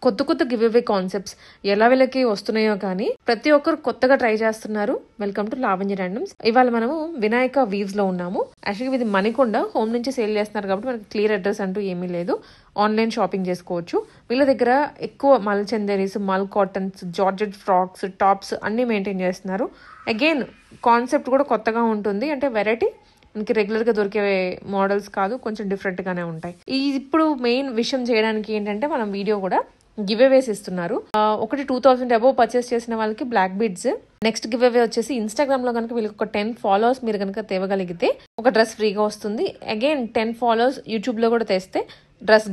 కొత్త కొత్త give away concepts ఎలా వీళ్ళకి వస్తున్నాయో కానీ ప్రతి ఒక్కరు కొత్తగా ట్రై చేస్తున్నారు. Welcome to Lavanya randoms. ఇవాళ మనము వినాయక వీవ్స్ లో ఉన్నాము. యాక్చువల్గా ఇది మణికొండ హోమ్ నుంచి సేల్ చేస్తున్నారు కాబట్టి మనకి క్లియర్ అడ్రస్ అంటూ ఏమీ లేదు. ఆన్లైన్ షాపింగ్ చేసుకోవచ్చు. వీళ్ళ దగ్గర ఎక్కువ మల్ చందేరీస్, మల్ కాటన్స్, జార్జెట్ ఫ్రాక్స్, టాప్స్ అన్ని మెయింటైన్ చేస్తున్నారు. అగైన్ కాన్సెప్ట్ కూడా కొత్తగా ఉంటుంది, అంటే వెరైటీ మనకి రెగ్యులర్ గా దొరికే మోడల్స్ కాదు, కొంచెం డిఫరెంట్ గానే ఉంటాయి. ఇప్పుడు మెయిన్ విషయం చేయడానికి ఏంటంటే మనం వీడియో కూడా గివ్ అవేస్ ఇస్తున్నారు. ఒకటి 2000 అబోవ్ పర్చేస్ చేసిన వాళ్ళకి black beads. Next give away వచ్చేసి ఇన్స్టాగ్రామ్ లో కనుక వీళ్ళకి ఒక 10 ఫాలోవర్స్ మీరు కనుక తేవగలిగితే ఒక డ్రెస్ ఫ్రీగా వస్తుంది. అగైన్ 10 ఫాలోవర్స్ యూట్యూబ్ లో కూడా తెస్తే డ్రెస్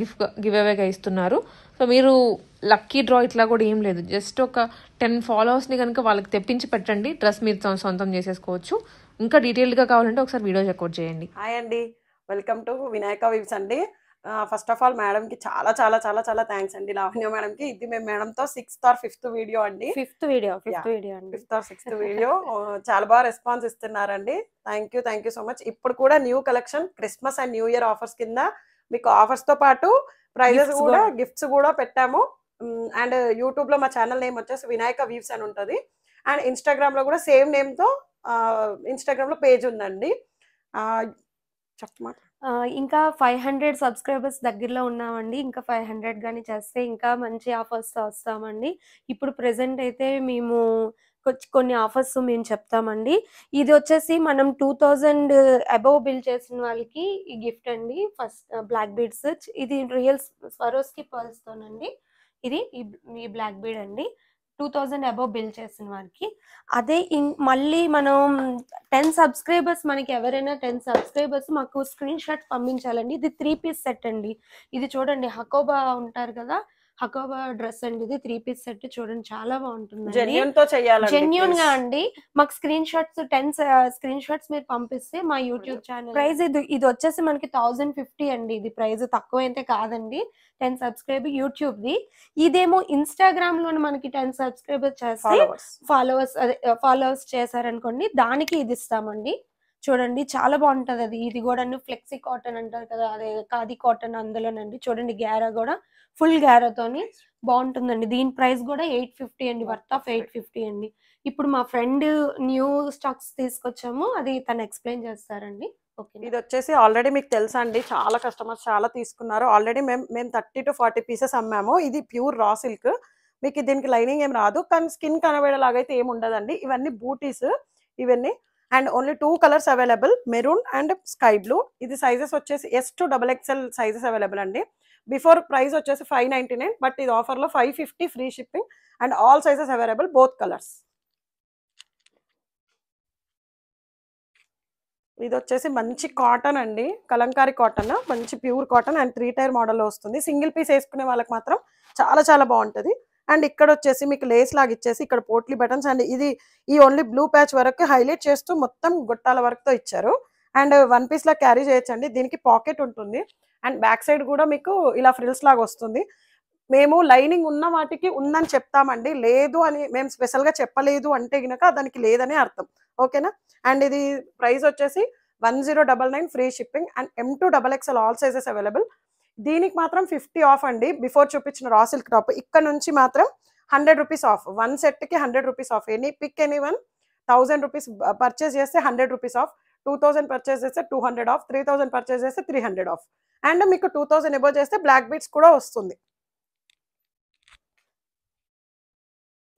గివ్ అవేగా ఇస్తున్నారు. సో మీరు లక్కీ డ్రా ఇట్లా కూడా ఏం లేదు, జస్ట్ ఒక 10 ఫాలోవర్స్ ని కనుక వాళ్ళకి తెప్పించి పెట్టండి, డ్రెస్ మీరు సొంతం చేసేసుకోవచ్చు. ఇంకా డీటెయిల్డ్ గా కావాలంటే ఒకసారి వీడియో చెక్అవుట్ చేయండి. హాయ్ అండి, వెల్కమ్ టు వినాయక వీవ్స్ అండి. ఫస్ట్ ఆఫ్ ఆల్ మేడంకి చాలా చాలా చాలా చాలా థ్యాంక్స్ అండి, లావణ్య మేడంకి. ఇది మేము మేడంతో 6th or 5th వీడియో అండి. ఫిఫ్త్ వీడియో అండి. 5th or 6th video. చాలా బాగా రెస్పాన్స్ ఇస్తున్నారండి. Thank you so much. ఇప్పుడు కూడా new collection Christmas and new year offers కింద మీకు ఆఫర్స్ తో పాటు ప్రైజెస్ కూడా గిఫ్ట్స్ కూడా పెట్టాము. అండ్ యూట్యూబ్ లో మా ఛానల్ నేమ్ వచ్చేసి వినాయక వీవ్స్ అని ఉంటుంది. అండ్ ఇన్స్టాగ్రామ్ లో కూడా సేమ్ నేమ్ తో ఇన్స్టాగ్రామ్ లో పేజ్ ఉందండి. చెప్పమాట ఇంకా 500 సబ్స్క్రైబర్స్ దగ్గరలో ఉన్నామండి. ఇంకా 500 కానీ చేస్తే ఇంకా మంచి ఆఫర్స్ వస్తామండి. ఇప్పుడు ప్రెసెంట్ అయితే మేము కొన్ని ఆఫర్స్ మేము చెప్తామండి. ఇది వచ్చేసి మనం 2000 అబోవ్ బిల్ చేసిన వాళ్ళకి ఈ గిఫ్ట్ అండి. ఫస్ట్ బ్లాక్ బీడ్స్, ఇది రియల్ స్వరోస్కి పర్ల్స్ తోనండి. ఇది ఈ బ్లాక్ బీడ్ అండి 2000 అబోవ్ బిల్ చేసిన వారికి. అదే మళ్ళీ మనం 10 సబ్స్క్రైబర్స్, మనకి ఎవరైనా 10 సబ్స్క్రైబర్స్ మాకు స్క్రీన్ షాట్ పంపించాలండి. ఇది 3 పీస్ సెట్ అండి. ఇది చూడండి, హకోబా ఉంటారు కదా, హకోబా డ్రెస్ అండి. ఇది 3 పీస్ సెట్ చూడండి, చాలా బాగుంటుంది. జెన్యూన్ గా అండి. మాకు స్క్రీన్ షాట్స్ 10 స్క్రీన్ షాట్స్ మీరు పంపిస్తే మా యూట్యూబ్ ఛానల్ ప్రైస్ ఇది వచ్చేసి మనకి 1050 అండి. ఇది ప్రైస్ తక్కువ అయితే కాదండి. 10 సబ్స్క్రైబర్ యూట్యూబ్ ది. ఇదేమో ఇన్స్టాగ్రామ్ లో మనకి 10 సబ్స్క్రైబర్స్ చేస్తే ఫాలోవర్స్ చేశారనుకోండి, దానికి ఇది ఇస్తామండి. చూడండి చాలా బాగుంటది అది. ఇది కూడా ఫ్లెక్సీ కాటన్ అంటారు కదా, అదే ఖాదీ కాటన్ అందులోనండి. చూడండి గ్యారా కూడా ఫుల్ గ్యారాతోని బాగుంటుందండి. దీని ప్రైస్ కూడా 850 అండి, వర్త్ ఆఫ్ 850 అండి. ఇప్పుడు మా ఫ్రెండ్ న్యూ స్టాక్స్ తీసుకొచ్చాము, అది తను ఎక్స్ప్లెయిన్ చేస్తారండి. ఇది వచ్చేసి ఆల్రెడీ మీకు తెలుసా అండి, చాలా కస్టమర్స్ చాలా తీసుకున్నారు. ఆల్రెడీ మేము 30 to 40 పీసెస్ అమ్మాము. ఇది ప్యూర్ రా సిల్క్. మీకు దీనికి లైనింగ్ ఏం రాదు, కానీ స్కిన్ కనబడేలాగైతే ఏమి ఉండదండి. ఇవన్నీ బూటీస్ ఇవన్నీ. And only 2 colours available, maroon and sky blue. ఇది సైజెస్ వచ్చేసి S to XXL sizes available అండి. బిఫోర్ ప్రైస్ వచ్చేసి 599, బట్ ఇది ఆఫర్లో 550 free shipping and all sizes available, both colours. ఇది వచ్చేసి మంచి కాటన్ అండి, కలంకారీ కాటన్, మంచి ప్యూర్ కాటన్ అండ్ 3 టైర్ మోడల్లో వస్తుంది. సింగిల్ పీస్ వేసుకునే వాళ్ళకి మాత్రం చాలా చాలా బాగుంటుంది. అండ్ ఇక్కడ వచ్చేసి మీకు లేస్ లాగా ఇచ్చేసి ఇక్కడ పోట్లీ బటన్స్, అండ్ ఇది ఈ ఓన్లీ బ్లూ ప్యాచ్ వరకు హైలైట్ చేస్తూ మొత్తం గొట్టాల వర్క్తో ఇచ్చారు. అండ్ 1 పీస్ లా క్యారీ చేయొచ్చండి. దీనికి పాకెట్ ఉంటుంది అండ్ బ్యాక్ సైడ్ కూడా మీకు ఇలా ఫ్రిల్స్ లాగా వస్తుంది. మేము లైనింగ్ ఉన్న వాటికి ఉందని చెప్తామండి, లేదు అని మేము స్పెషల్గా చెప్పలేదు అంటే గనక దానికి లేదని అర్థం, ఓకేనా. అండ్ ఇది ప్రైస్ వచ్చేసి 1099 free shipping and M to XXL all sizes available. దీనికి మాత్రం 50 ఆఫ్ అండి. బిఫోర్ చూపించిన రా సిల్క్ టాప్ ఇక్కడ నుంచి మాత్రం 100 రూపీస్ ఆఫ్. 1 సెట్కి 100 rupees of. Any one 1000 rupees purchase చేస్తే 100 రూపీస్ ఆఫ్, 2000 పర్చేస్ చేస్తే 200 ఆఫ్, 3000 పర్చేస్ చేస్తే 300 ఆఫ్. అండ్ మీకు 2000 ఎబో చేస్తే బ్లాక్ బీడ్స్ కూడా వస్తుంది.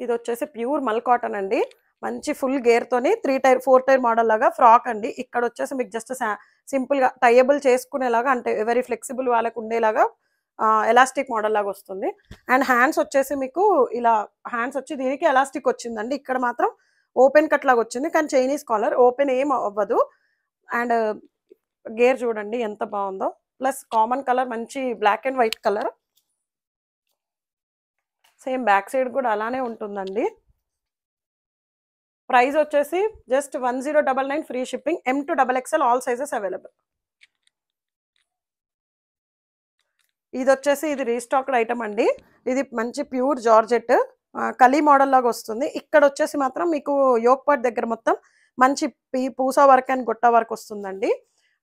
ఇది వచ్చేసి ప్యూర్ మల్ కాటన్ అండి, మంచి ఫుల్ గేర్తోని 4 టైర్ మోడల్ లాగా ఫ్రాక్ అండి. ఇక్కడ వచ్చేసి మీకు జస్ట్ సింపుల్గా టైయబుల్ చేసుకునేలాగా, అంటే వెరీ ఫ్లెక్సిబుల్ వాళ్ళకు ఉండేలాగా ఎలాస్టిక్ మోడల్ లాగా వస్తుంది. అండ్ హ్యాండ్స్ వచ్చేసి మీకు ఇలా హ్యాండ్స్ వచ్చి దీనికి ఎలాస్టిక్ వచ్చిందండి. ఇక్కడ మాత్రం ఓపెన్ కట్ లాగా వచ్చింది, కానీ చైనీస్ కాలర్, ఓపెన్ ఏం అవ్వదు. అండ్ గేర్ చూడండి ఎంత బాగుందో. ప్లస్ కామన్ కలర్ మంచి black and white colour. Same back side కూడా అలానే ఉంటుందండి. ప్రైస్ వచ్చేసి just 1099 free shipping, M to XXL all sizes available. ఇది వచ్చేసి ఇది రీస్టాక్డ్ ఐటమ్ అండి. ఇది మంచి ప్యూర్ జార్జెట్ కలీ మోడల్ లాగా వస్తుంది. ఇక్కడ వచ్చేసి మాత్రం మీకు యోక్ పార్ట్ దగ్గర మొత్తం మంచి పూసా వర్క్ అండ్ గొట్ట వర్క్ వస్తుందండి.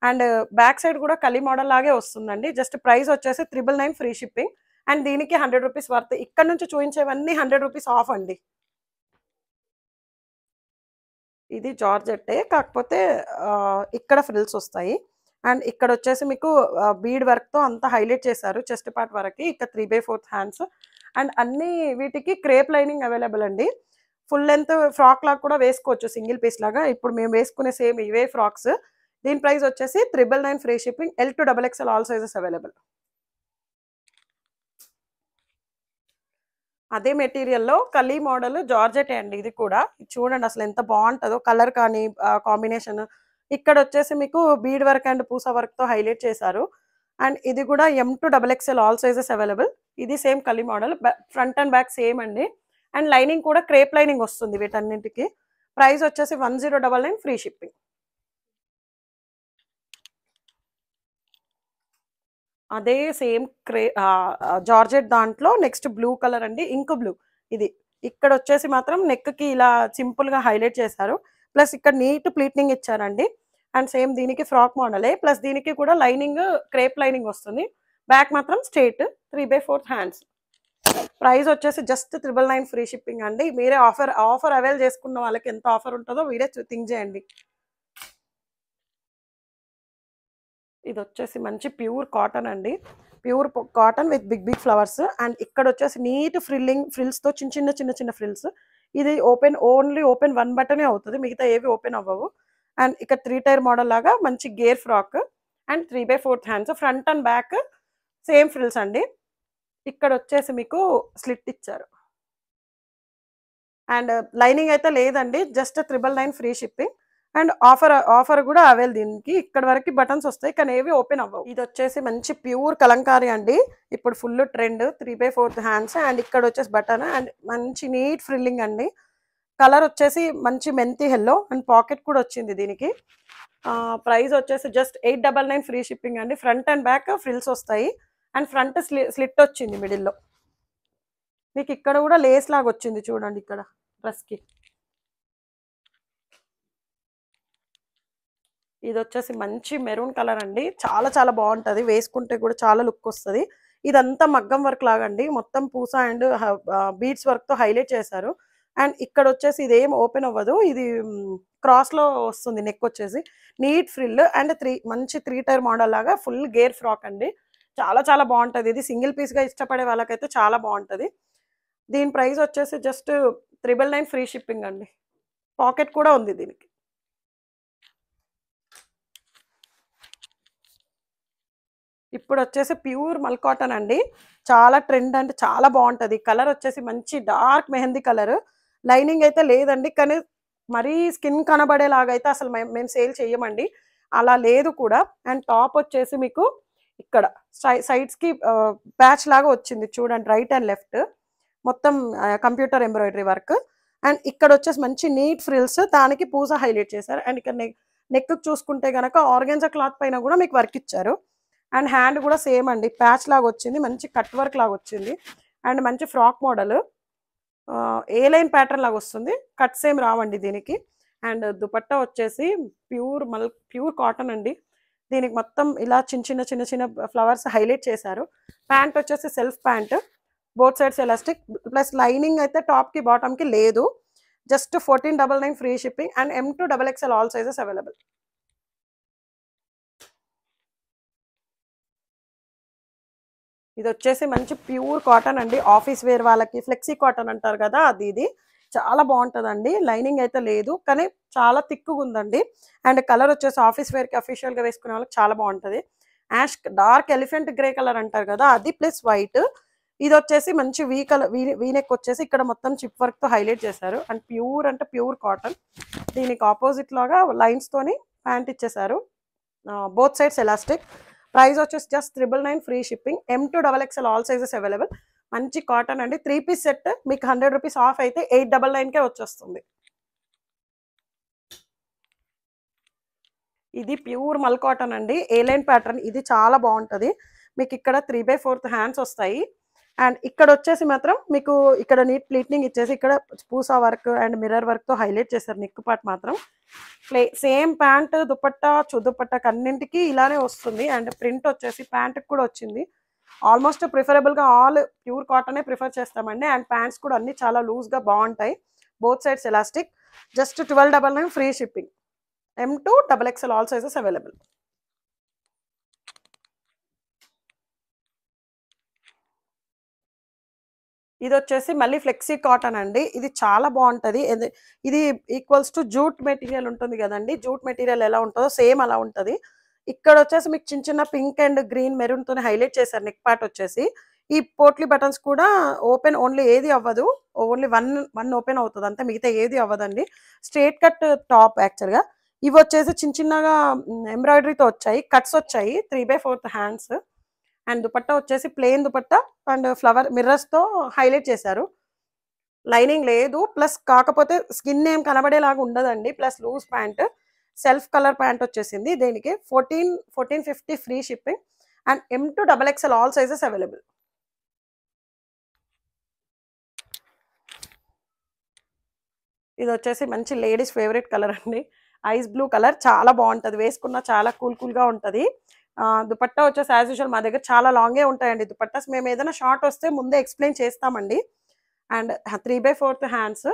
అండ్ బ్యాక్ సైడ్ కూడా కలీ మోడల్ లాగే వస్తుందండి. జస్ట్ ప్రైస్ వచ్చేసి 999 ఫ్రీ షిప్పింగ్ అండ్ దీనికి 100 రూపీస్ వర్త్. ఇక్కడ నుంచి చూపించేవన్నీ 100 రూపీస్ ఆఫ్ అండి. ఇది జార్జెట్టే, కాకపోతే ఇక్కడ ఫ్రిల్స్ వస్తాయి. అండ్ ఇక్కడ వచ్చేసి మీకు బీడ్ వర్క్తో అంతా హైలైట్ చేశారు చెస్ట్ పార్ట్ వరకు. ఇక్కడ 3/4 హ్యాండ్స్ అండ్ అన్ని వీటికి క్రేప్ లైనింగ్ అవైలబుల్ అండి. ఫుల్ లెంత్ ఫ్రాక్ లాగా కూడా వేసుకోవచ్చు, సింగిల్ పీస్ లాగా. ఇప్పుడు మేము వేసుకునే సేమ్ ఇవే ఫ్రాక్స్. దీని ప్రైస్ వచ్చేసి 999 free shipping. L to XXL all sizes available. అదే మెటీరియల్లో కలీ మోడల్ జార్జెట్ అండి. ఇది కూడా చూడండి అసలు ఎంత బాగుంటుందో, కలర్ కానీ కాంబినేషన్. ఇక్కడ వచ్చేసి మీకు బీడ్ వర్క్ అండ్ పూసా వర్క్తో హైలైట్ చేశారు. అండ్ ఇది కూడా M to XXL all sizes available. ఇది సేమ్ కలీ model, front and back same అండి. అండ్ లైనింగ్ కూడా క్రేప్ లైనింగ్ వస్తుంది వీటన్నింటికి. ప్రైస్ వచ్చేసి 1099 ఫ్రీ షిప్పింగ్. అదే సేమ్ జార్జెట్ దాంట్లో నెక్స్ట్ బ్లూ కలర్ అండి, ఇంక్ బ్లూ. ఇది ఇక్కడ వచ్చేసి మాత్రం నెక్కి ఇలా సింపుల్గా హైలైట్ చేశారు. ప్లస్ ఇక్కడ నీట్ ప్లీట్నింగ్ ఇచ్చారండి. అండ్ సేమ్ దీనికి ఫ్రాక్ మోడలే, ప్లస్ దీనికి కూడా లైనింగ్ క్రేప్ లైనింగ్ వస్తుంది. బ్యాక్ మాత్రం స్ట్రేట్ 3/4 హ్యాండ్స్. ప్రైస్ వచ్చేసి జస్ట్ 999 ఫ్రీ షిప్పింగ్ అండి. మీరే ఆఫర్ అవైల్ చేసుకున్న వాళ్ళకి ఎంత ఆఫర్ ఉంటుందో మీరే థింక్ చేయండి. ఇది వచ్చేసి మంచి ప్యూర్ కాటన్ అండి. Pure cotton with big flowers. And ఇక్కడ వచ్చేసి నీట్ ఫ్రిల్స్తో చిన్న చిన్న ఫ్రిల్స్. ఇది ఓన్లీ ఓపెన్ 1 బటనే అవుతుంది, మిగతా ఏవి ఓపెన్ అవ్వవు. అండ్ ఇక్కడ 3 టైర్ మోడల్ లాగా మంచి gear frock. And 3/4 hands. Front and back same frills అండి. ఇక్కడ వచ్చేసి మీకు స్లిట్ ఇచ్చారు. అండ్ లైనింగ్ అయితే లేదండి, just 999 free shipping. And offer కూడా అవైల్. దీనికి ఇక్కడ వరకు బటన్స్ వస్తాయి కానీ ఏవి ఓపెన్ అవ్వవు. ఇది వచ్చేసి మంచి ప్యూర్ కలంకారీ అండి, ఇప్పుడు ఫుల్ ట్రెండ్. 3/4 హ్యాండ్స్ అండ్ ఇక్కడ వచ్చేసి బటన్ అండ్ మంచి నీట్ ఫ్రిల్లింగ్ అండి. కలర్ వచ్చేసి మంచి మెంతి ఎల్లో అండ్ పాకెట్ కూడా వచ్చింది దీనికి. ప్రైస్ వచ్చేసి జస్ట్ 899 ఫ్రీ షిప్పింగ్ అండి. ఫ్రంట్ అండ్ బ్యాక్ ఫ్రిల్స్ వస్తాయి అండ్ ఫ్రంట్ స్లిట్ వచ్చింది మిడిల్లో. మీకు ఇక్కడ కూడా లేస్ లాగా వచ్చింది చూడండి ఇక్కడ డ్రెస్కి. ఇది వచ్చేసి మంచి మెరూన్ కలర్ అండి, చాలా బాగుంటుంది, వేసుకుంటే కూడా చాలా లుక్ వస్తుంది. ఇదంతా మగ్గం వర్క్ లాగా అండి, మొత్తం పూసా అండ్ బీడ్స్ వర్క్తో హైలైట్ చేశారు. అండ్ ఇక్కడ వచ్చేసి ఇదేం ఓపెన్ అవ్వదు, ఇది క్రాస్లో వస్తుంది. నెక్ వచ్చేసి నీట్ ఫ్రిల్ అండ్ మంచి 3 టైర్ మోడల్ లాగా ఫుల్ గేర్ ఫ్రాక్ అండి. చాలా బాగుంటుంది. ఇది సింగిల్ పీస్గా ఇష్టపడే వాళ్ళకైతే చాలా బాగుంటుంది. దీని ప్రైస్ వచ్చేసి జస్ట్ 999 ఫ్రీ షిప్పింగ్ అండి. పాకెట్ కూడా ఉంది దీనికి. ఇప్పుడు వచ్చేసి ప్యూర్ మల్ కాటన్ అండి, చాలా ట్రెండ్ అంటే చాలా బాగుంటుంది. కలర్ వచ్చేసి మంచి డార్క్ మెహందీ కలర్. లైనింగ్ అయితే లేదండి, కానీ మరీ స్కిన్ కనబడేలాగా అయితే అసలు మేము సేల్ చేయమండి, అలా లేదు కూడా. అండ్ టాప్ వచ్చేసి మీకు ఇక్కడ సైడ్స్కి ప్యాచ్ లాగా వచ్చింది చూడండి, రైట్ అండ్ లెఫ్ట్ మొత్తం కంప్యూటర్ ఎంబ్రాయిడరీ వర్క్. అండ్ ఇక్కడ వచ్చేసి మంచి నీట్ ఫ్రిల్స్, దానికి పూసా హైలైట్ చేశారు. అండ్ ఇక్కడ నెక్ చూసుకుంటే కనుక ఆర్గెన్జా క్లాత్ పైన కూడా మీకు వర్క్ ఇచ్చారు. అండ్ హ్యాండ్ కూడా సేమ్ అండి, ప్యాచ్ లాగా వచ్చింది, మంచి కట్ వర్క్ లాగా వచ్చింది. అండ్ మంచి ఫ్రాక్ మోడల్, ఏ లైన్ ప్యాటర్న్ లాగా వస్తుంది, కట్స్ ఏం రావండి దీనికి. అండ్ దుపట్టా వచ్చేసి ప్యూర్ కాటన్ అండి. దీనికి మొత్తం ఇలా చిన్న ఫ్లవర్స్ హైలైట్ చేశారు. ప్యాంట్ వచ్చేసి self pant, both sides elastic, plus lining అయితే టాప్కి బాటమ్కి లేదు. Just 1499 free shipping and M to XXL all sizes available. ఇది వచ్చేసి మంచి ప్యూర్ కాటన్ అండి, ఆఫీస్ వేర్ వాళ్ళకి ఫ్లెక్సీ కాటన్ అంటారు కదా, ఇది చాలా బాగుంటుందండి. లైనింగ్ అయితే లేదు కానీ చాలా థిక్గా ఉందండి. అండ్ కలర్ వచ్చేసి ఆఫీస్ వేర్కి అఫీషియల్గా వేసుకునే వాళ్ళకి చాలా బాగుంటుంది. Ash dark elephant grey colour అంటారు కదా, అది ప్లస్ వైట్. ఇది వచ్చేసి మంచి వీనెక్ వచ్చేసి ఇక్కడ మొత్తం చిప్ వర్క్తో హైలైట్ చేశారు. అండ్ ప్యూర్ అంటే ప్యూర్ కాటన్. దీనికి ఆపోజిట్ లాగా లైన్స్తోని ప్యాంట్ ఇచ్చేసారు, బోత్ సైడ్స్ ఎలాస్టిక్. ప్రైస్ వచ్చేసి just 999 free shipping. M to XXL all sizes available. మంచి కాటన్ అండి, 3 పీస్ సెట్ మీకు 100 రూపీస్ ఆఫ్ అయితే 899కే వచ్చేస్తుంది. ఇది ప్యూర్ మల్ కాటన్ అండి, ఏ లైన్ ప్యాటర్న్. ఇది చాలా బాగుంటుంది. మీకు ఇక్కడ 3/4 హ్యాండ్స్ వస్తాయి. అండ్ ఇక్కడ వచ్చేసి మాత్రం మీకు ఇక్కడ నీట్ ప్లీట్నింగ్ ఇచ్చేసి ఇక్కడ పూసా వర్క్ అండ్ మిర్రర్ వర్క్తో హైలైట్ చేశారు. నెక్ పార్ట్ మాత్రం సేమ్ ప్యాంట్ దుపట్టా దుపట్టాకి అన్నింటికి ఇలానే వస్తుంది. అండ్ ప్రింట్ వచ్చేసి ప్యాంట్కి కూడా వచ్చింది. ఆల్మోస్ట్ ప్రిఫరబుల్గా ఆల్ ప్యూర్ కాటనే ప్రిఫర్ చేస్తామండి. అండ్ ప్యాంట్స్ కూడా అన్ని చాలా లూజ్గా బాగుంటాయి. Both sides elastic. Just 1299 free shipping. M2 XXL all sizes available. ఇది వచ్చేసి మళ్ళీ ఫ్లెక్సీ కాటన్ అండి. ఇది చాలా బాగుంటుంది. ఇది ఈక్వల్స్ టు జూట్ మెటీరియల్ ఉంటుంది కదండి, జూట్ మెటీరియల్ ఎలా ఉంటుందో సేమ్ అలా ఉంటుంది. ఇక్కడ వచ్చేసి మీకు చిన్న చిన్న పింక్ అండ్ గ్రీన్ మెరూన్ తోనే హైలైట్ చేశారు నెక్ పార్ట్ వచ్చేసి. ఈ పోట్లీ బటన్స్ కూడా ఓపెన్ ఓన్లీ ఏది అవ్వదు, ఓన్లీ వన్ ఓపెన్ అవుతుంది అంతే, మిగతా ఏది అవ్వదండి. స్ట్రేట్ కట్ టాప్ యాక్చువల్గా. ఇవి వచ్చేసి చిన్న చిన్నగా ఎంబ్రాయిడరీతో వచ్చాయి, కట్స్ వచ్చాయి, 3/4 హ్యాండ్స్. అండ్ దుపట్టా వచ్చేసి ప్లెయిన్ దుపట్టా అండ్ ఫ్లవర్ మిర్రర్స్తో హైలైట్ చేశారు. లైనింగ్ లేదు, ప్లస్ కాకపోతే స్కిన్ ఏం కనబడేలాగా ఉండదండి. Plus loose pant, self colour pant వచ్చేసింది. దీనికి 1450 free shipping. And M2 XXL all sizes available. ఇది వచ్చేసి మంచి లేడీస్ ఫేవరెట్ కలర్ అండి, ఐస్ బ్లూ కలర్. చాలా బాగుంటుంది, వేసుకున్న చాలా కూల్గా ఉంటుంది. దుపట్టా వచ్చేసి యాజ్ యూజువల్ మా దగ్గర చాలా లాంగే ఉంటాయండి దుపట్టాస్. మేము ఏదైనా షార్ట్ వస్తే ముందే ఎక్స్ప్లెయిన్ చేస్తామండి. And 3/4 hands.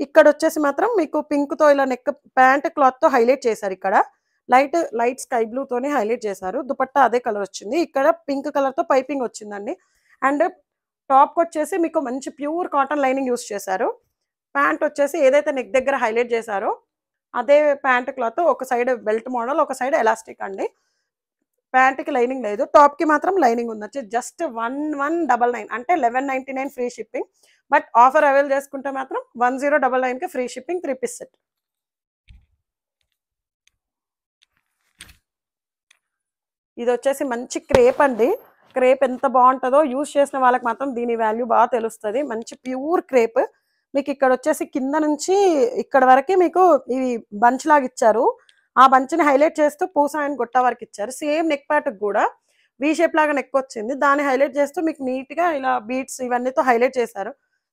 ఇక్కడ వచ్చేసి మాత్రం మీకు పింక్తో ఇలా నెక్ ప్యాంట్ క్లాత్తో హైలైట్ చేశారు. ఇక్కడ లైట్ స్కై బ్లూతోనే హైలైట్ చేశారు. దుపట్టా అదే కలర్ వచ్చింది. ఇక్కడ పింక్ కలర్తో పైపింగ్ వచ్చిందండి. అండ్ టాప్కి వచ్చేసి మీకు మంచి ప్యూర్ కాటన్ లైనింగ్ యూస్ చేశారు. ప్యాంట్ వచ్చేసి ఏదైతే నెక్ దగ్గర హైలైట్ చేశారో అదే ప్యాంట్ క్లాత్, ఒక సైడ్ బెల్ట్ మోడల్, ఒక సైడ్ ఎలాస్టిక్ అండి. ప్యాంట్కి లైనింగ్ లేదు, టాప్కి మాత్రం లైనింగ్ ఉంది. వచ్చి జస్ట్ 1199 అంటే 1199 free shipping. But offer avail చేసుకుంటే మాత్రం 1099కి ఫ్రీ షిప్పింగ్ 3 పీస్ సెట్. ఇది వచ్చేసి మంచి క్రేప్ అండి. క్రేప్ ఎంత బాగుంటుందో యూజ్ చేసిన వాళ్ళకి మాత్రం దీని వాల్యూ బాగా తెలుస్తుంది. మంచి ప్యూర్ క్రేప్. మీకు ఇక్కడ వచ్చేసి కింద నుంచి ఇక్కడ వరకు మీకు ఇవి బంచ్ లాగా ఇచ్చారు. ఆ బంచ్ని హైలైట్ చేస్తూ పూస అండ్ గొట్ట వరకు ఇచ్చారు. సేమ్ నెక్ ప్యాట్కి కూడా వీ షేప్ లాగా నెక్ వచ్చింది, దాన్ని హైలైట్ చేస్తూ మీకు నీట్గా ఇలా బీట్స్ ఇవన్నీతో హైలైట్ చేశారు.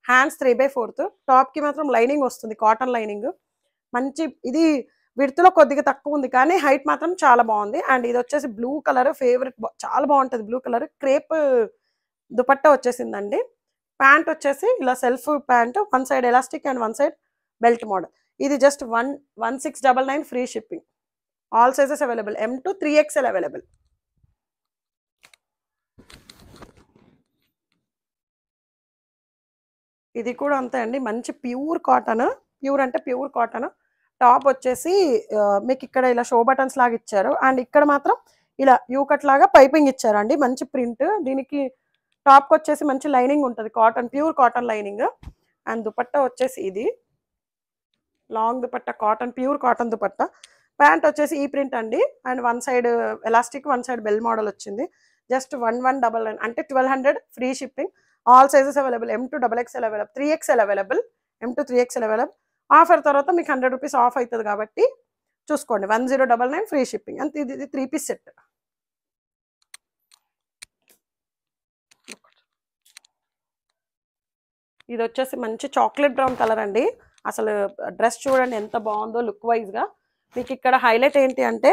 హ్యాండ్స్ 3/4. టాప్కి మాత్రం లైనింగ్ వస్తుంది, కాటన్ లైనింగ్. మంచి ఇది విడ్త్లో కొద్దిగా తక్కువ ఉంది కానీ హైట్ మాత్రం చాలా బాగుంది. అండ్ ఇది వచ్చేసి బ్లూ కలర్ ఫేవరెట్, చాలా బాగుంటుంది బ్లూ కలర్. క్రేప్ దుపట్టా వచ్చేసిందండి. ప్యాంట్ వచ్చేసి ఇలా self pant, one side elastic and one side belt model. ఇది just 1699 free shipping. All sizes available. M2 3XL available. ఇది కూడా అంతే అండి, మంచి ప్యూర్ కాటన్. ప్యూర్ అంటే ప్యూర్ కాటన్. టాప్ వచ్చేసి మీకు ఇక్కడ ఇలా షో బటన్స్ లాగా ఇచ్చారు. అండ్ ఇక్కడ మాత్రం ఇలా యూ కట్ లాగా పైపింగ్ ఇచ్చారండి, మంచి ప్రింట్. దీనికి టాప్కి వచ్చేసి మంచి లైనింగ్ ఉంటుంది, cotton, pure cotton lining. And dupatta వచ్చేసి ఇది long dupatta, cotton, pure cotton dupatta. Pant వచ్చేసి ఈ ప్రింట్ అండి. And one side elastic, one side bell model వచ్చింది. జస్ట్ 1199 అంటే 1200 free shipping. All sizes available. M2 XXL available, 3XL available. M2 3XL available. Offer తర్వాత మీకు 100 rupees of అవుతుంది కాబట్టి చూసుకోండి. 1099 ఫ్రీ షిప్పింగ్. అంతే. ఇది 3 పీస్ సెట్. ఇది వచ్చేసి మంచి చాక్లెట్ బ్రౌన్ కలర్ అండి. అసలు డ్రెస్ చూడండి ఎంత బాగుందో లుక్ వైజ్గా. మీకు ఇక్కడ హైలైట్ ఏంటి అంటే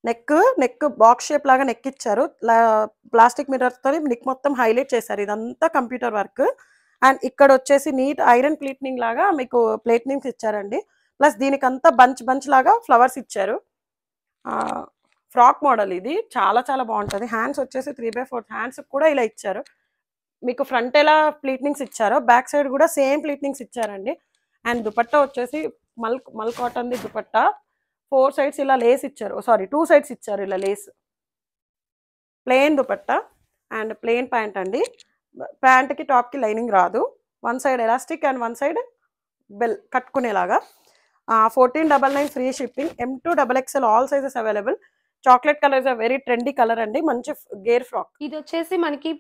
నెక్ బాక్స్ షేప్ లాగా నెక్ ఇచ్చారు. ప్లాస్టిక్ మిర్రర్తో నెక్ మొత్తం హైలైట్ చేశారు. ఇదంతా కంప్యూటర్ వర్క్. అండ్ ఇక్కడ వచ్చేసి నీట్ ఐరన్ ప్లేట్నింగ్ లాగా మీకు ప్లేట్నింగ్స్ ఇచ్చారండి. ప్లస్ దీనికంతా బంచ్ లాగా ఫ్లవర్స్ ఇచ్చారు. ఫ్రాక్ మోడల్ ఇది, చాలా చాలా బాగుంటుంది. హ్యాండ్స్ వచ్చేసి 3/4 హ్యాండ్స్ కూడా ఇలా ఇచ్చారు. మీకు ఫ్రంట్ ఎలా ప్లీట్నింగ్స్ ఇచ్చారో బ్యాక్ సైడ్ కూడా సేమ్ ప్లీట్నింగ్స్ ఇచ్చారండి. అండ్ దుపట్టా వచ్చేసి మల్ కాటన్ది దుపట్టా. 4 సైడ్స్ ఇలా లేస్ ఇచ్చారు, సారీ 2 సైడ్స్ ఇచ్చారు ఇలా lace. Plain dupatta and plain pant అండి. ప్యాంట్కి టాప్కి లైనింగ్ రాదు. One side elastic and one side belt కట్టుకునేలాగా. 1499 free shipping. M2 XXL all sizes available. Chocolate colour is a very trendy colour అండి, మంచి గేర్ ఫ్రాక్. ఇది వచ్చేసి మనకి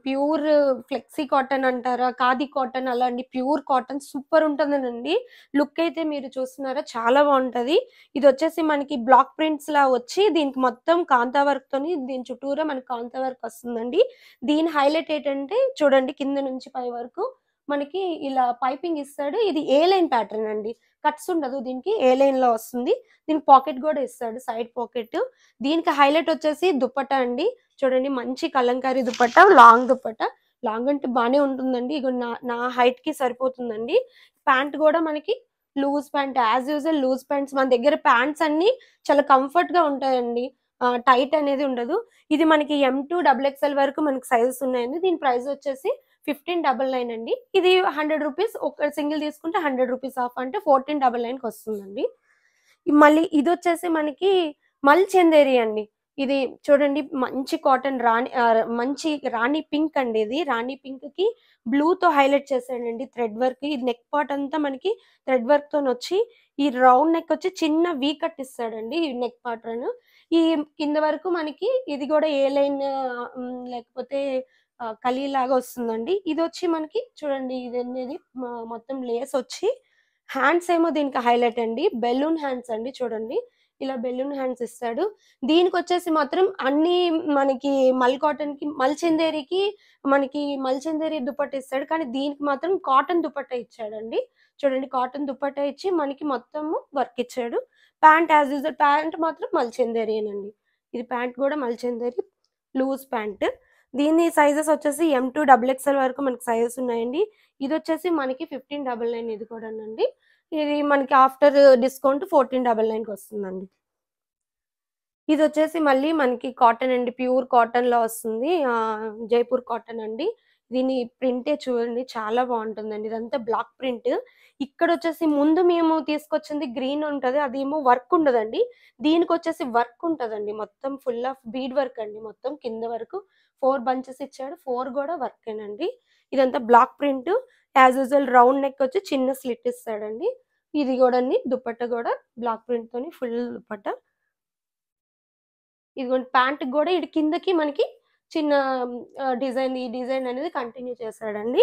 ప్యూర్ ఫ్లెక్సీ కాటన్ అంటారా, ఖాదీ కాటన్, అలా అండి. ప్యూర్ కాటన్ సూపర్ ఉంటుందండి. లుక్ అయితే మీరు చూస్తున్నారా, చాలా బాగుంటది. ఇది వచ్చేసి మనకి బ్లాక్ ప్రింట్స్ లా వచ్చి దీనికి మొత్తం కాంతా వర్క్ తోని దీని చుట్టూరా మనకి కాంతా వర్క్ వస్తుందండి. దీని హైలైట్ ఏంటంటే చూడండి, కింద నుంచి పై వరకు మనకి ఇలా పైపింగ్ ఇస్తాడు. ఇది ఏ లైన్ ప్యాటర్న్ అండి. కట్స్ ఉండదు దీనికి. ఏ లైన్ లో వస్తుంది. దీనికి పాకెట్ కూడా ఇస్తాడు, సైడ్ పాకెట్. దీనికి హైలైట్ వచ్చేసి దుపట్టా అండి. చూడండి మంచి కలంకారీ దుపట్టా, లాంగ్ దుపట్టా. లాంగ్ అంటే బానే ఉంటుందండి. ఇగో నా హైట్ కి సరిపోతుందండి. ప్యాంట్ కూడా మనకి loose pant, as usual loose pants. మన దగ్గర ప్యాంట్స్ అన్ని చాలా కంఫర్ట్ గా ఉంటాయండి. టైట్ అనేది ఉండదు. ఇది మనకి M2 XXL వరకు మనకి సైజెస్ ఉన్నాయండి. దీని ప్రైస్ వచ్చేసి 1599 అండి. ఇది 100 రూపీస్, ఒక సింగిల్ తీసుకుంటే 100 రూపీస్ ఆఫ్, అంటే 1499 కి వస్తుందండి. మళ్ళీ ఇది వచ్చేసి మనకి మల్ చందేరి అండి. ఇది చూడండి మంచి కాటన్ మంచి రాణి పింక్ అండి. ఇది రాణి పింక్ కి బ్లూ తో హైలైట్ చేశాడండి థ్రెడ్ వర్క్. ఈ నెక్ పార్ట్ అంతా మనకి థ్రెడ్ వర్క్ తో వచ్చి, ఈ రౌండ్ నెక్ వచ్చి చిన్న వీ కట్ ఇస్తాడండి ఈ నెక్ పార్ట్. ఈ కింద వరకు మనకి ఇది కూడా ఏ లైన్ లేకపోతే కలీ లాగా వస్తుందండి. ఇది వచ్చి మనకి చూడండి, ఇది అనేది మొత్తం లేస్ వచ్చి, హ్యాండ్స్ ఏమో దీనికి హైలైట్ అండి. బెలూన్ హ్యాండ్స్ అండి. చూడండి ఇలా బెలూన్ హ్యాండ్స్ ఇస్తాడు. దీనికి వచ్చేసి మాత్రం అన్ని మనకి మల్ కాటన్ కి, మల్ చందేరికి మనకి మల్ చందేరి దుపట్టా ఇస్తాడు. కానీ దీనికి మాత్రం కాటన్ దుపట్టా ఇచ్చాడండి. చూడండి కాటన్ దుపట్టా ఇచ్చి మనకి మొత్తము వర్క్ ఇచ్చాడు. ప్యాంట్ యాజ్ యూజువల్, ప్యాంట్ మాత్రం మల్ చందేరియేనండి. ఇది ప్యాంట్ కూడా మల్ చందేరి లూజ్ ప్యాంట్. దీని సైజెస్ వచ్చేసి M2 XXL వరకు మనకి సైజెస్ ఉన్నాయండి. ఇది వచ్చేసి మనకి 1599 ఇది కూడానండి. ఇది మనకి ఆఫ్టర్ డిస్కౌంట్ 1499 కి వస్తుందండి. ఇది వచ్చేసి మళ్ళీ మనకి కాటన్ అండి. ప్యూర్ కాటన్ లో వస్తుంది. జైపూర్ కాటన్ అండి. దీని ప్రింటే చూడండి చాలా బాగుంటుందండి. ఇదంతా బ్లాక్ ప్రింట్. ఇక్కడ వచ్చేసి ముందు మేము తీసుకొచ్చింది గ్రీన్ ఉంటది, అదేమో వర్క్ ఉండదండి. దీనికి వచ్చేసి వర్క్ ఉంటదండి. మొత్తం ఫుల్ ఆఫ్ బీడ్ వర్క్ అండి. మొత్తం కింద వరకు 4 బంచెస్ ఇచ్చాడు. 4 కూడా వర్కేనండి. ఇదంతా block print. As usual round neck వచ్చి చిన్న స్లిట్ ఇస్తాడండి. ఇది కూడా దుపట్టా కూడా బ్లాక్ ప్రింట్ తోని ఫుల్ దుపట్టా. ఇదిగోండి ప్యాంట్ కూడా ఇటు కిందకి మనకి చిన్న డిజైన్, ఈ డిజైన్ అనేది కంటిన్యూ చేశాడండి.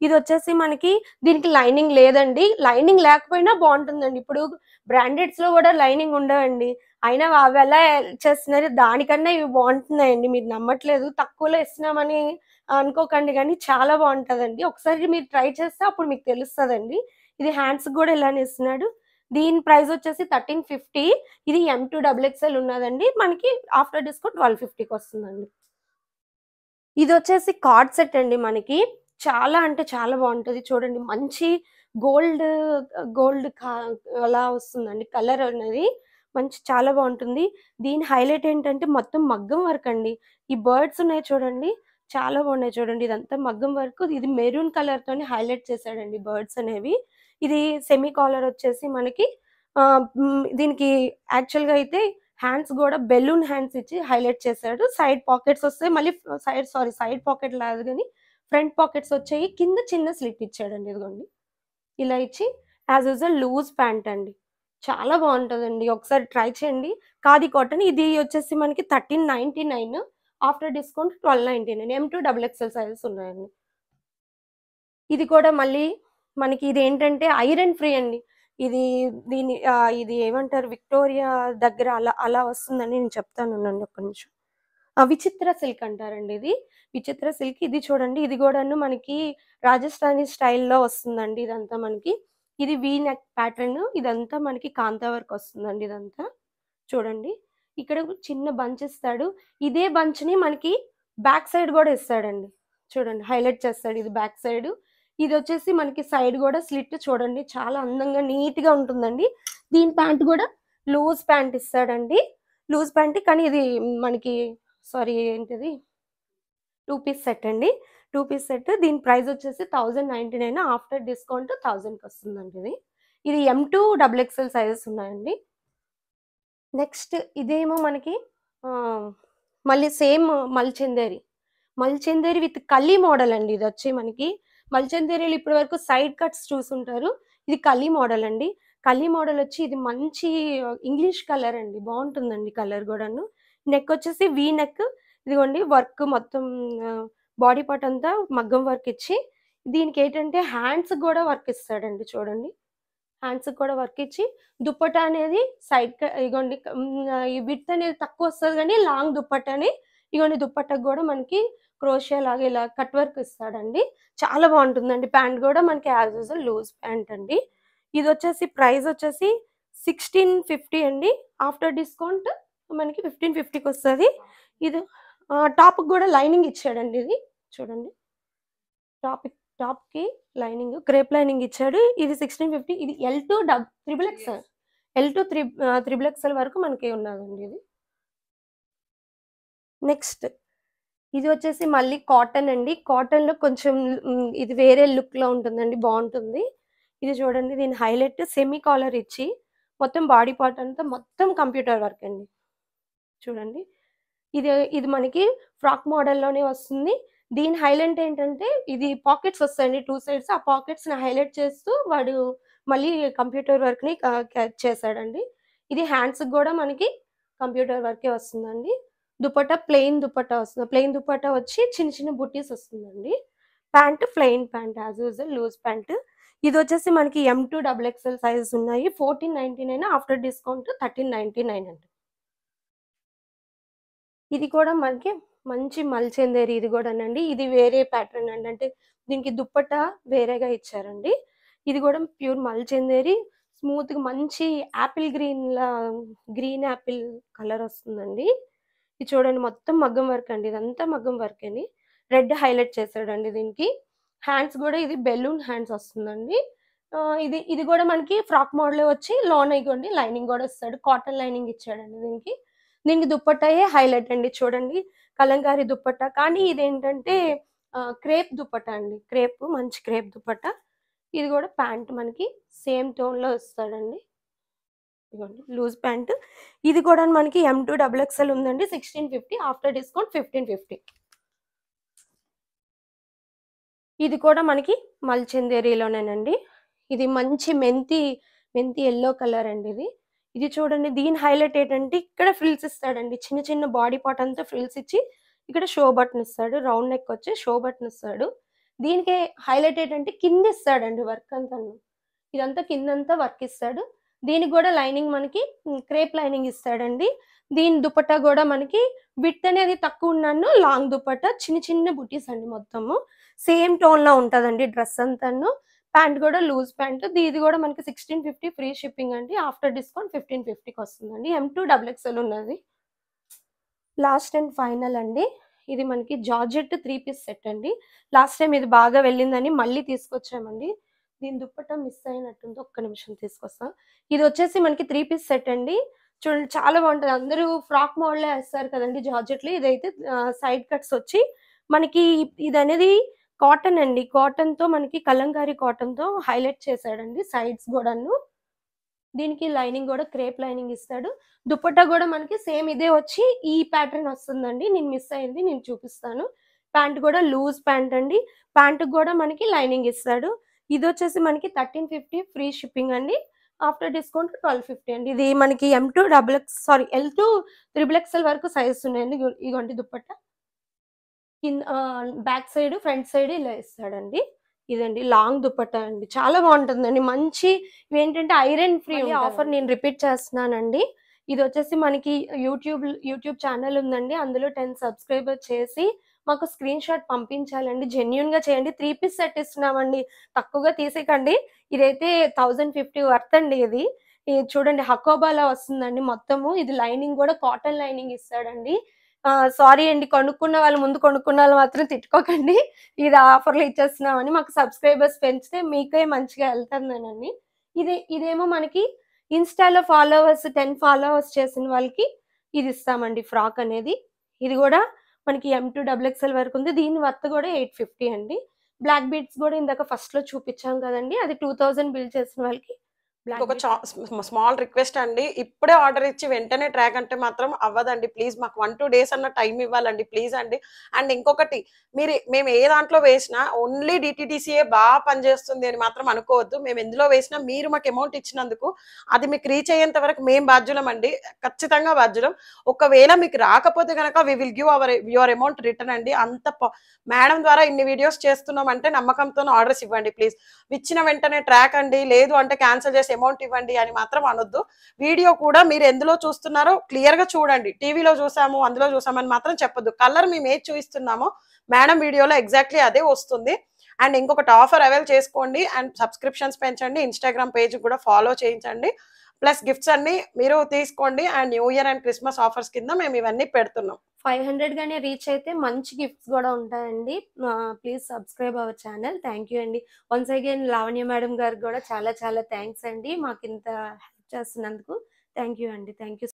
ఇది వచ్చేసి మనకి దీనికి లైనింగ్ లేదండి. లైనింగ్ లేకపోయినా బాగుంటుందండి. ఇప్పుడు బ్రాండెడ్స్ లో కూడా లైనింగ్ ఉండవండి. అయినా అవి ఎలా చేస్తున్నారు, దానికన్నా ఇవి బాగుంటున్నాయండి. మీరు నమ్మట్లేదు, తక్కువలో ఇస్తున్నామని అనుకోకండి, కానీ చాలా బాగుంటదండి. ఒకసారి మీరు ట్రై చేస్తే అప్పుడు మీకు తెలుస్తుందండి. ఇది హ్యాండ్స్ కూడా ఇలానే ఇస్తున్నాడు. దీని ప్రైస్ వచ్చేసి 1350. ఇది M2 XXL ఉన్నదండి. మనకి ఆఫ్టర్ డిస్కౌంట్ 1250కి వస్తుందండి. ఇది వచ్చేసి కార్డ్ సెట్ అండి. మనకి చాలా అంటే చాలా బాగుంటది. చూడండి మంచి గోల్డ్ గోల్డ్ అలా వస్తుందండి కలర్ అనేది. మంచి చాలా బాగుంటుంది. దీని హైలైట్ ఏంటంటే మొత్తం మగ్గం వర్క్ అండి. ఈ బర్డ్స్ ఉన్నాయి చూడండి, చాలా బాగున్నాయి చూడండి. ఇదంతా మగ్గం వర్క్. ఇది మెరూన్ కలర్ తోని హైలైట్ చేశాడండి బర్డ్స్ అనేవి. ఇది సెమీ కాలర్ వచ్చేసి మనకి దీనికి యాక్చువల్ గా అయితే హ్యాండ్స్ కూడా బెలూన్ హ్యాండ్స్ ఇచ్చి హైలైట్ చేశాడు. సైడ్ పాకెట్స్ వస్తాయి. మళ్ళీ సైడ్ పాకెట్ లేదు కానీ ఫ్రంట్ పాకెట్స్ వచ్చాయి. కింద చిన్న స్లిట్ ఇచ్చాడండి. ఇదిగోండి ఇలా ఇచ్చి, యాజ్ యూజువల్ లూజ్ ప్యాంట్ అండి. చాలా బాగుంటుందండి. ఒకసారి ట్రై చేయండి. ఖాదీ కాటన్. ఇది వచ్చేసి మనకి 1399. After discount 1299. M2 XXL sizes ఉన్నాయండి. ఇది కూడా మళ్ళీ మనకి ఇది ఏంటంటే ఐరన్ ఫ్రీ అండి. ఇది ఏమంటారు, విక్టోరియా దగ్గర అలా అలా వస్తుందని నేను చెప్తాను ఒక్క నిమిషం. విచిత్ర సిల్క్ అంటారండి. ఇది విచిత్ర సిల్క్. ఇది చూడండి, ఇది కూడాను మనకి రాజస్థానీ స్టైల్లో వస్తుందండి. ఇదంతా మనకి ఇది వీ నెక్ ప్యాటర్న్. ఇదంతా మనకి కాంతా వర్క్ వస్తుందండి. ఇదంతా చూడండి, ఇక్కడ చిన్న బంచ్ ఇస్తాడు. ఇదే బంచ్ ని మనకి బ్యాక్ సైడ్ కూడా ఇస్తాడండి. చూడండి హైలైట్ చేస్తాడు. ఇది బ్యాక్ సైడ్. ఇది వచ్చేసి మనకి సైడ్ కూడా స్లిట్ చూడండి, చాలా అందంగా నీట్ గా ఉంటుందండి. దీని ప్యాంట్ కూడా లూజ్ ప్యాంట్ ఇస్తాడండి. లూజ్ ప్యాంట్, కానీ ఇది మనకి ఏంటిది 2 పీస్ సెట్ అండి. 2 పీస్ సెట్. దీని ప్రైస్ వచ్చేసి 1099. ఆఫ్టర్ డిస్కౌంట్ 1000కి వస్తుందండి. ఇది M2 XXL సైజెస్ ఉన్నాయండి. నెక్స్ట్ ఇదేమో మనకి మళ్ళీ సేమ్ మల్చందేరి విత్ కల్లీ మోడల్ అండి. ఇది వచ్చి మనకి మల్చందేరిలో ఇప్పటి వరకు సైడ్ కట్స్ చూసుంటారు. ఇది కల్లీ మోడల్ అండి. కల్లీ మోడల్ వచ్చి ఇది మంచి ఇంగ్లీష్ కలర్ అండి. బాగుంటుందండి కలర్ కూడాను. నెక్ వచ్చేసి వీ నెక్. ఇదిగోండి వర్క్ మొత్తం బాడీ పార్ట్ అంతా మగ్గం వర్క్ ఇచ్చి, దీనికి ఏంటంటే హ్యాండ్స్ కూడా వర్క్ ఇస్తాడండి. చూడండి హ్యాండ్స్ కూడా వర్క్ ఇచ్చి, దుప్పటా అనేది సైడ్ ఇగోండి ఈ విడ్త్ అనేది తక్కువ వస్తుంది కానీ లాంగ్ దుప్పటాని. ఇగోండి దుప్పటాకు కూడా మనకి క్రోషియా లాగా ఇలా కట్ వర్క్ ఇస్తాడండి. చాలా బాగుంటుందండి. ప్యాంట్ కూడా మనకి యాజ్ యూజువల్ లూజ్ ప్యాంట్ అండి. ఇది వచ్చేసి ప్రైస్ వచ్చేసి 1650 అండి. ఆఫ్టర్ డిస్కౌంట్ మనకి 1550కి వస్తుంది. ఇది టాప్ కూడా లైనింగ్ ఇచ్చాడండి. ఇది చూడండి, టాప్ కి లైనింగ్ క్రేప్ లైనింగ్ ఇచ్చాడు. ఇది 1650. ఇది L2 XXL L2 XXL వరకు మనకి ఉన్నదండి. ఇది నెక్స్ట్ ఇది వచ్చేసి మళ్ళీ కాటన్ అండి. కాటన్ లో కొంచెం ఇది వేరే లుక్ లో ఉంటుందండి, బాగుంటుంది. ఇది చూడండి, దీని హైలైట్ సెమీ కాలర్ ఇచ్చి మొత్తం బాడీ పార్ట్ అంతా మొత్తం కంప్యూటర్ వర్క్ అండి. చూడండి, ఇది మనకి ఫ్రాక్ మోడల్లోనే వస్తుంది. దీని హైలైట్ ఏంటంటే ఇది పాకెట్స్ వస్తాయండి 2 సైడ్స్. ఆ పాకెట్స్ ని హైలైట్ చేస్తూ వాడు మళ్ళీ కంప్యూటర్ వర్క్ ని చేశాడండి. ఇది హ్యాండ్స్ కూడా మనకి కంప్యూటర్ వర్కే వస్తుందండి. దుపట్టా ప్లెయిన్ దుపట్టా వస్తుంది. ప్లెయిన్ దుపట్టా వచ్చి చిన్న చిన్న బుట్టీస్ వస్తుందండి. Pant plain pant as usual loose pant. ఇది వచ్చేసి మనకి M2 XXL సైజెస్ ఉన్నాయి. 1499 ఆఫ్టర్ డిస్కౌంట్ 1399 అండి. ఇది కూడా మనకి మంచి మల్చెందేరి ఇది కూడానండి. ఇది వేరే ప్యాటర్న్ అండి, అంటే దీనికి దుప్పట్టా వేరేగా ఇచ్చారండి. ఇది కూడా ప్యూర్ మల్చెందేరి, స్మూత్ గా మంచి యాపిల్ గ్రీన్ యాపిల్ కలర్ వస్తుందండి. ఇది చూడండి, మొత్తం మగ్గం వర్క్ అండి. ఇదంతా మగ్గం వర్క్ అని రెడ్ హైలైట్ చేశాడండి. దీనికి హ్యాండ్స్ కూడా ఇది బెలూన్ హ్యాండ్స్ వస్తుందండి. ఇది కూడా మనకి ఫ్రాక్ మోడల్ వచ్చి లోన్ అయిపోండి లైనింగ్ కూడా వస్తాడు. కాటన్ లైనింగ్ ఇచ్చాడండి. దీనికి దుప్పట్టాయే హైలైట్ అండి. చూడండి, కలంకారీ దుప్పట్టా, కానీ ఇదేంటంటే క్రేప్ దుప్పట్టా అండి. మంచి క్రేప్ దుప్పట్టా. ఇది కూడా ప్యాంట్ మనకి సేమ్ టోన్ లో వస్తాడండి. ఇదిగోండి లూజ్ ప్యాంట్. ఇది కూడా మనకి M2 XXL ఉందండి. 1650 ఆఫ్టర్ డిస్కౌంట్ 1550. ఇది కూడా మనకి మల్చెందేరిలోనేనండి. ఇది మంచి మెంతి ఎల్లో కలర్ అండి. ఇది చూడండి, దీని హైలైట్ ఏంటంటే ఇక్కడ ఫ్రిల్స్ ఇస్తాడండి. చిన్న చిన్న బాడీ పార్ట్ అంతా ఫ్రిల్స్ ఇచ్చి ఇక్కడ షో బటన్ ఇస్తాడు. రౌండ్ నెక్ వచ్చి షో బటన్ ఇస్తాడు. దీనికి హైలైట్ ఏంటంటే కింద ఇస్తాడండి వర్క్ అంతా. ఇదంతా కిందంతా వర్క్ ఇస్తాడు. దీనికి కూడా లైనింగ్ మనకి క్రేప్ లైనింగ్ ఇస్తాడండి. దీని దుపట్టా కూడా మనకి విత్ అనేది తక్కువ ఉన్నాను, లాంగ్ దుపట్టా, చిన్న చిన్న బుటీస్ అండి. మొత్తము సేమ్ టోన్ లో ఉంటదండి డ్రెస్ అంతాను. ప్యాంట్ కూడా లూజ్ ప్యాంట్. ఇది కూడా మనకి 1650 ఫ్రీ షిప్పింగ్ అండి. ఆఫ్టర్ డిస్కౌంట్ 1550కి వస్తుందండి. M2 XXL ఉన్నది. లాస్ట్ అండ్ ఫైనల్ అండి, ఇది మనకి జార్జెట్ 3 పీస్ సెట్ అండి. లాస్ట్ టైం ఇది బాగా వెళ్ళిందని మళ్ళీ తీసుకొచ్చామండి. దీని దుప్పట్టా మిస్ అయినట్టుంది, ఒక్క నిమిషం తీసుకొస్తాం. ఇది వచ్చేసి మనకి 3 పీస్ సెట్ అండి. చూడండి, చాలా బాగుంటుంది. అందరూ ఫ్రాక్ మోడల్ వేస్తారు కదండి జార్జెట్లు. ఇదైతే సైడ్ కట్స్ వచ్చి మనకి ఇది అనేది కాటన్ అండి. కాటన్ తో మనకి కలంకారీ కాటన్ తో హైలైట్ చేశాడండి సైడ్స్ కూడాను. దీనికి లైనింగ్ కూడా క్రేప్ లైనింగ్ ఇస్తాడు. దుపట్టా కూడా మనకి సేమ్ ఇదే వచ్చి ఈ ప్యాటర్న్ వస్తుందండి. నేను మిస్ అయింది, నేను చూపిస్తాను. ప్యాంట్ కూడా లూజ్ ప్యాంట్ అండి. ప్యాంట్ కూడా మనకి లైనింగ్ ఇస్తాడు. ఇది వచ్చేసి మనకి 1350 ఫ్రీ షిప్పింగ్ అండి. ఆఫ్టర్ డిస్కౌంట్ 1250 అండి. ఇది మనకి L2 XXL వరకు సైజెస్ ఉన్నాయండి. ఇగోండి దుపట్టా కింద బ్యాక్ సైడ్ ఫ్రంట్ సైడ్ ఇలా ఇస్తాడండి. ఇదండి లాంగ్ దుపట్టా అండి, చాలా బాగుంటుందండి. మంచి ఏంటంటే ఐరన్ ఫ్రీ ఆఫర్ నేను రిపీట్ చేస్తున్నానండి. ఇది వచ్చేసి మనకి యూట్యూబ్ ఛానల్ ఉందండి. అందులో 10 సబ్స్క్రైబర్ చేసి మాకు స్క్రీన్ షాట్ పంపించాలండి. జెన్యున్ గా చేయండి. 3 పీస్ సెట్ ఇస్తున్నామండి, తక్కువగా తీసేకండి. ఇదైతే 1050 వర్త్ అండి. ఇది చూడండి, హకోబాలా వస్తుందండి మొత్తము. ఇది లైనింగ్ కూడా కాటన్ లైనింగ్ ఇస్తాడండి. సారీ అండి, కొనుక్కున్న వాళ్ళు మాత్రం తిట్టుకోకండి. ఇది ఆఫర్లు ఇచ్చేస్తున్నామని. మాకు సబ్స్క్రైబర్స్ పెంచితే మీకే మంచిగా వెళ్తుందనండి. ఇదేమో మనకి ఇన్స్టాలో 10 ఫాలోవర్స్ చేసిన వాళ్ళకి ఇది ఇస్తామండి ఫ్రాక్ అనేది. ఇది కూడా మనకి M2 XXL వరకు ఉంది. దీని వర్త్ కూడా 850 అండి. బ్లాక్ బీడ్స్ కూడా ఇందాక ఫస్ట్ లో చూపించాం కదండి, అది 2000 బిల్ చేసిన వాళ్ళకి ఒక స్మాల్ రిక్వెస్ట్ అండి, ఇప్పుడే ఆర్డర్ ఇచ్చి వెంటనే ట్రాక్ అంటే మాత్రం అవ్వదండి. ప్లీజ్ మాకు 1-2 డేస్ అన్న టైం ఇవ్వాలండి ప్లీజ్ అండి. అండ్ ఇంకొకటి, మేము ఏ దాంట్లో వేసినా ఓన్లీ DTDCA బాగా పనిచేస్తుంది అని మాత్రం అనుకోవద్దు. మేము ఎందులో వేసినా మీరు మాకు అమౌంట్ ఇచ్చినందుకు అది మీకు రీచ్ అయ్యేంత వరకు మేము బాధ్యులం అండి, ఖచ్చితంగా బాధ్యులం. ఒకవేళ మీకు రాకపోతే కనుక we will give your amount return అండి. అంత మేడం ద్వారా ఇన్ని వీడియోస్ చేస్తున్నాం అంటే నమ్మకంతో ఆర్డర్స్ ఇవ్వండి ప్లీజ్. ఇచ్చిన వెంటనే ట్రాక్ అండి, లేదు అంటే క్యాన్సిల్ చేసి అమౌంట్ ఇవ్వండి అని మాత్రం అనొద్దు. వీడియో కూడా మీరు ఎందులో చూస్తున్నారో క్లియర్ గా చూడండి. టీవీలో చూసాము అందులో చూసామని మాత్రం చెప్పొద్దు. కలర్ మేము ఏది చూపిస్తున్నామో మేడం వీడియోలో ఎగ్జాక్ట్లీ అదే వస్తుంది. అండ్ ఇంకొకటి ఆఫర్ అవైల్ చేసుకోండి అండ్ సబ్స్క్రిప్షన్స్ పెంచండి, ఇన్స్టాగ్రామ్ పేజ్ కూడా ఫాలో చేయించండి, ప్లస్ గిఫ్ట్స్ అన్ని మీరు తీసుకోండి. And new year and Christmas offers కింద మేము ఇవన్నీ పెడుతున్నాం. 500 గానే రీచ్ అయితే మంచి గిఫ్ట్స్ కూడా ఉంటాయండి. Please subscribe our channel. Thank you అండి. వన్స్ అగైన్ లావణ్య మేడం గారికి కూడా చాలా చాలా థ్యాంక్స్ అండి, మాకు ఇంత హెల్ప్ చేస్తున్నందుకు. థ్యాంక్ యూ అండి. Thank you.